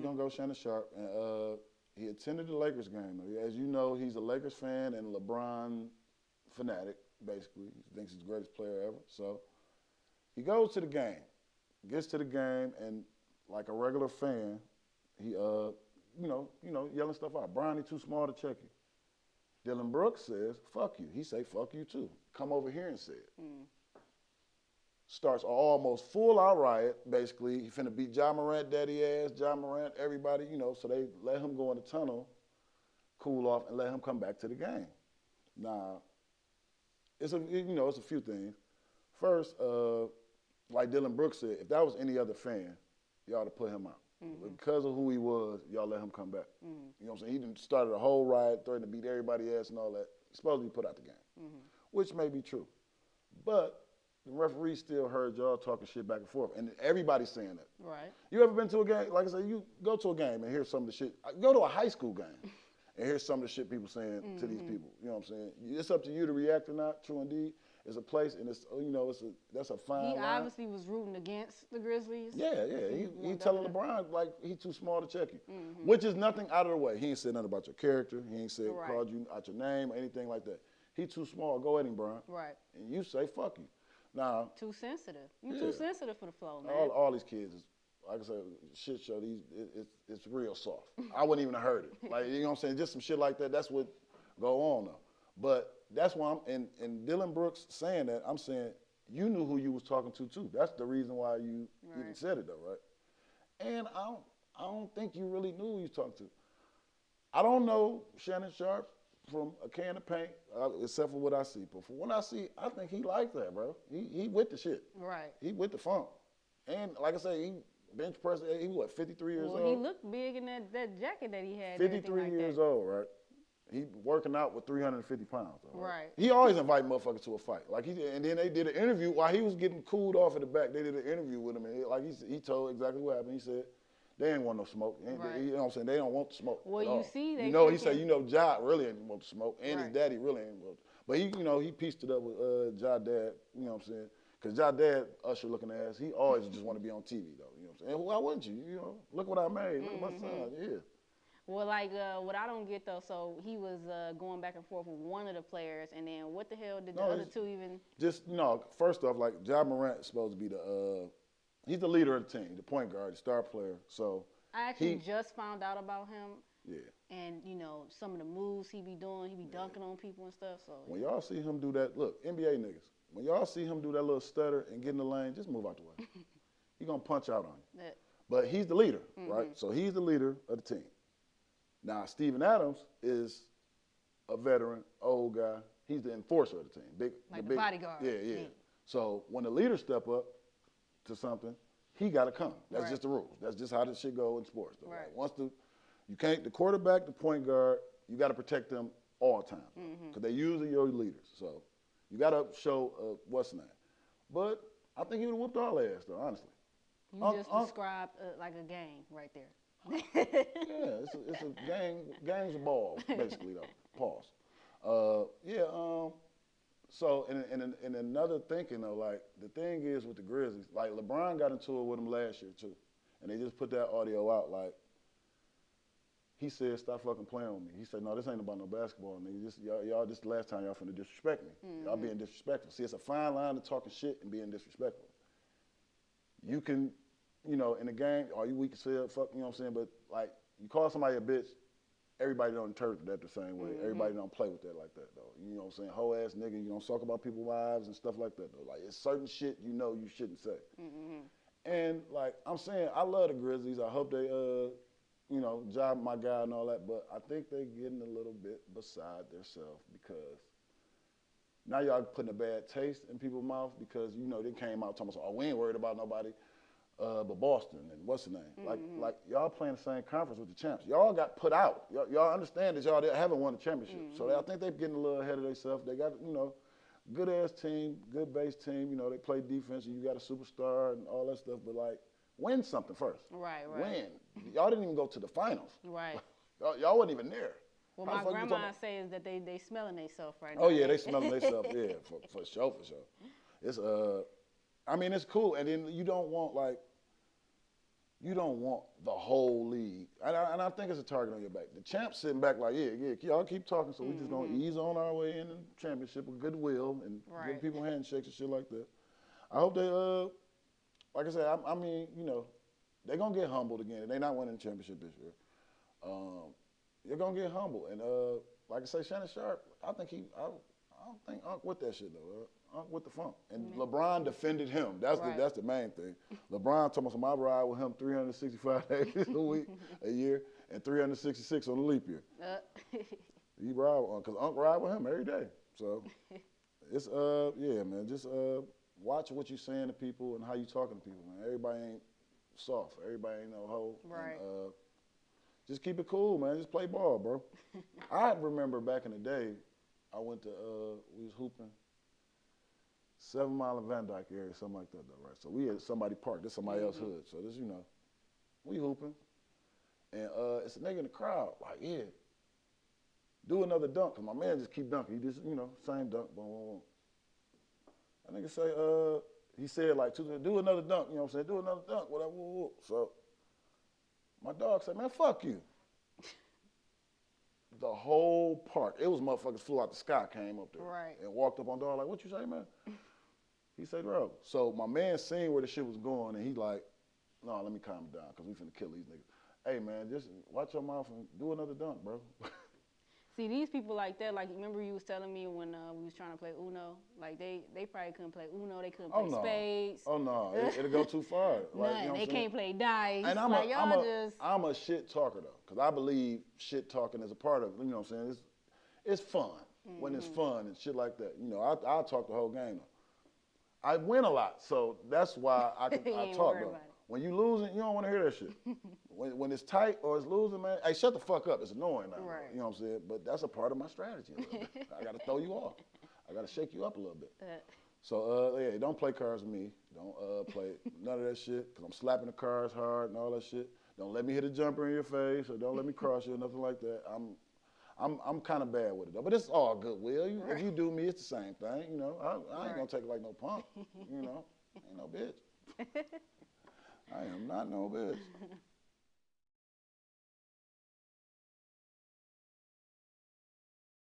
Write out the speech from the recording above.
gonna go Shannon Sharpe, and he attended the Lakers game. As you know, he's a Lakers fan and a LeBron fanatic. Basically, he thinks he's the greatest player ever. So he goes to the game, gets to the game, and like a regular fan, he yelling stuff out. Bronny too small to check you. Dylan Brooks says, fuck you. He say, fuck you too. Come over here and say it. Starts almost full out riot, basically. He finna beat Ja Morant, daddy ass, Ja Morant, everybody, so they let him go in the tunnel, cool off, and let him come back to the game. Now, it's a few things. First, like Dylan Brooks said, if that was any other fan, y'all to put him out. Because of who he was, y'all let him come back. You know what I'm saying? He done started a whole riot, threatened to beat everybody ass and all that. He's supposed to be put out the game, which may be true. But the referee still heard y'all talking shit back and forth, and everybody's saying that. Right. You ever been to a game? Like I said, you go to a game and hear some of the shit. Go to a high school game and hear some of the shit people saying to these people. You know what I'm saying? It's up to you to react or not. True indeed. It's a place, and it's that's a fine line. He obviously was rooting against the Grizzlies. Yeah. He telling LeBron like he too small to check you, which is nothing out of the way. He ain't said nothing about your character. He ain't said called you out your name or anything like that. He too small. Go ahead, Brian. Right. And you say fuck you. Now. Too sensitive. You too sensitive for the flow, man. All these kids is, like I said, shit show. It's real soft. I wouldn't even have heard it. Like, you know what I'm saying? Just some shit like that. That's what go on though. But that's why and Dylan Brooks saying that, I'm saying you knew who you was talking to too. That's the reason why you even said it though, right? And I don't think you really knew who you was talking to. I don't know Shannon Sharpe from a can of paint, except for what I see. But for what I see, I think he like that, bro. He with the shit. Right. He with the funk. And like I say, he bench press. He what, 53 years old? Well, he looked big in that jacket that he had. 53 years old, right? He working out with 350 pounds. Though, right. He always invite motherfuckers to a fight. And then they did an interview while he was getting cooled off in the back. They did an interview with him, and he told exactly what happened. He said, they ain't want no smoke. You know what I'm saying? They don't want the smoke. Well, you see, he said, Ja really ain't want the smoke, and his daddy really ain't want. But he pieced it up with Ja dad. You know what I'm saying? Because Ja dad, Usher looking ass, he always just want to be on TV though. You know what I'm saying? Why wouldn't you? You know, look what I made. Look at my son. Yeah. Well, like, what I don't get, though, so he was going back and forth with one of the players, and then what the hell did the other two even? First off, like, Ja Morant is supposed to be he's the leader of the team, the point guard, the star player, so. I actually just found out about him. Yeah. And, some of the moves he be doing, he be dunking on people and stuff, so. When y'all see him do that, look, NBA niggas, when y'all see him do that little stutter and get in the lane, just move out the way. He gonna punch out on you. But he's the leader, right? So he's the leader of the team. Now, Steven Adams is a veteran, old guy. He's the enforcer of the team. The bodyguard. Yeah. So when the leaders step up to something, he got to come. That's just the rules. That's just how this shit go in sports. Though, right. Once the quarterback, the point guard, you got to protect them all the time because they usually your leaders. So you got to show what's the name. But I think he would have whooped all their ass, though, honestly. You just described like a game right there. Yeah, it's a game's a ball, basically, though. Pause. So, in another thinking, though, like, the thing is with the Grizzlies, like, LeBron got into it with them last year, too. And they just put that audio out, like, he said, stop fucking playing with me. He said, no, this ain't about no basketball, nigga. Y'all, this the last time y'all finna disrespect me. Y'all being disrespectful. See, it's a fine line to talking shit and being disrespectful. You can, in the game, are you weak as hell? Fuck, you know what I'm saying? But, like, you call somebody a bitch, everybody don't interpret that the same way. Everybody don't play with that like that, though. You know what I'm saying? Hoe ass nigga, you don't talk about people's wives and stuff like that, though. Like, it's certain shit you shouldn't say. And, like, I'm saying, I love the Grizzlies. I hope they, Ja my guy and all that, but I think they getting a little bit beside themselves because now y'all putting a bad taste in people's mouth because, they came out talking about, we ain't worried about nobody. But Boston and what's the name? Like y'all playing the same conference with the champs. Y'all got put out. Y'all understand that y'all haven't won a championship. So I think they're getting a little ahead of themselves. They got, good ass team, good base team. They play defense and you got a superstar and all that stuff. But like, win something first. Right. Win. Y'all didn't even go to the finals. Right. Y'all wasn't even there. Well, my grandma says that they smelling themselves right now. Oh yeah, they smelling themselves. Yeah, for sure. It's it's cool. And then you don't want like. you don't want the whole league. And I think it's a target on your back. The champ's sitting back like, yeah, y'all keep talking, so we just going to ease on our way in the championship with goodwill and give people handshakes and shit like that. I hope they, like I said, I mean, you know, they're going to get humbled again. They're not winning the championship this year. You're going to get humbled. And like I say, Shannon Sharpe, I don't think Unc with that shit, though. Unc with the funk. And LeBron defended him. That's the main thing. LeBron told me, I ride with him 365 days a year, and 366 on the leap year. He ride with Unc, because Unc ride with him every day. So it's, yeah, man, just watch what you're saying to people and how you talking to people, man. Everybody ain't soft. Everybody ain't no hoe. Right. And, just keep it cool, man. Just play ball, bro. I remember back in the day, I went to, we was hooping 7 Mile and Van Dyke area, something like that, though, right? So we had somebody parked. This somebody else's hood. So this, you know, we hooping. And it's a nigga in the crowd, like, yeah, do another dunk. Because my man just keep dunking. He just, you know, same dunk, boom, boom, boom. That nigga say, he said, like, do another dunk, you know what I'm saying? Do another dunk, whatever, whoop. So my dog said, man, fuck you. The whole park, it was motherfuckers flew out the sky, came up there and walked up on dog like, what you say, man? He said, bro. So my man seen where the shit was going, and he like, no, let me calm it down, because we finna kill these niggas. Hey, man, just watch your mouth and do another dunk, bro. See, these people like that, like, remember you was telling me when we was trying to play Uno? Like, they probably couldn't play Uno, they couldn't play spades. Oh, no, it'll go too far. Like, you know they can't play dice. And I'm a shit talker, though, because I believe shit talking is a part of it, you know what I'm saying? It's fun when it's fun and shit like that. You know, I'll talk the whole game, though. I win a lot, so that's why I talk, though. When you losing, you don't want to hear that shit. When it's tight or it's losing, man, hey, shut the fuck up. It's annoying now. Right. You know what I'm saying? But that's a part of my strategy a little bit. I got to throw you off. I got to shake you up a little bit. So, yeah, don't play cards with me. Don't play none of that shit, because I'm slapping the cards hard and all that shit. Don't let me hit a jumper in your face, or don't let me cross you or nothing like that. I'm kind of bad with it, though. But it's all goodwill. If you do me, it's the same thing. You know, I ain't going to take it like no punk. You know, I ain't no bitch. I am not no bitch.